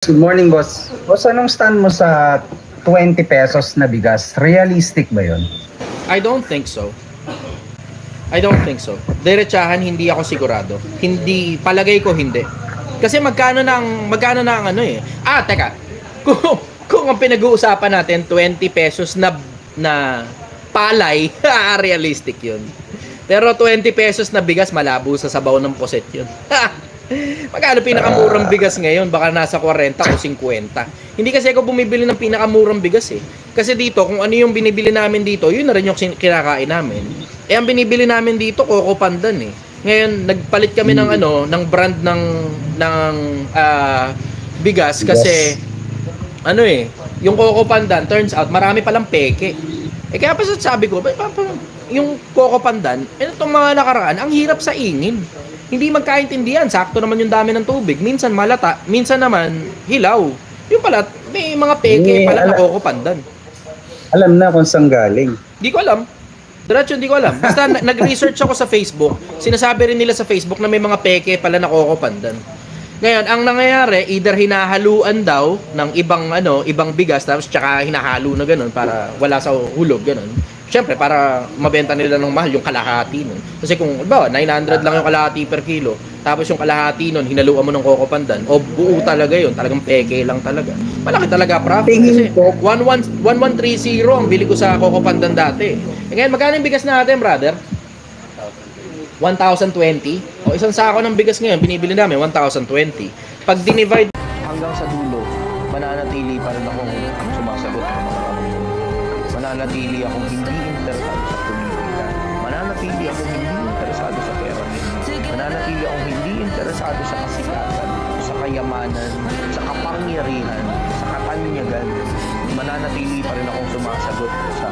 Good morning, boss. Boss, anong stand mo sa 20 pesos na bigas? Realistic ba yun? I don't think so. I don't think so. Diretsahan, hindi ako sigurado. Hindi, palagay ko hindi. Kasi magkano na ang ano eh. Teka. Kung ang pinag-uusapan natin 20 pesos na palay, realistic 'yun. Pero 20 pesos na bigas, malabo sa sabaw ng puset 'yun. Magkano pinakamurang bigas ngayon? Baka nasa 40 o 50. Hindi kasi ako bumibili ng pinakamurang bigas eh. Kasi dito, kung ano yung binibili namin dito, yun na rin yung kinakain namin. Ang binibili namin dito, Coco Pandan eh. Ngayon, nagpalit kami ng ng brand ng bigas kasi yung Coco Pandan, turns out marami palang peke. Kaya pa sabi ko, yung Coco Pandan, itong mga nakaraan, ang hirap sa ingin. Hindi magkaintindihan, sakto naman yung dami ng tubig. Minsan malata, minsan naman hilaw. Yung pala, may mga peke pala na Coco Pandan. Alam na kung saan galing. Di ko alam. Diretso, hindi ko alam. Basta nag-research ako sa Facebook. Sinasabi rin nila sa Facebook na may mga peke pala na Coco Pandan. Ngayon, ang nangyayari, either hinahaluan daw ng ibang bigas, tapos tsaka hinahalo na ganun para wala sa hulog, ganun. Siyempre, para mabenta nila ng mahal yung kalahati nun. Kasi kung, 900 lang yung kalahati per kilo, tapos yung kalahati nun, hinaluan mo ng Coco Pandan, o buo talaga yun, talagang peke lang talaga. Malaki talaga profit kasi 1130 ang bili ko sa Coco Pandan dati. Ngayon, magkano yung bigas natin, brother? 1,020. O isang sako ng bigas ngayon, binibili namin 1,020. Pag dinivide hanggang sa dulo, mananatili pa rin akong sumasagot ng mga tanong. Mananatili akong hindi interesado sa politika. Mananatili akong hindi interesado sa pera. Mananatili akong hindi interesado sa kasikatan, sa kayamanan, sa kapangyarihan, sa katanyagan. Mananatili pa rin akong sumasagot sa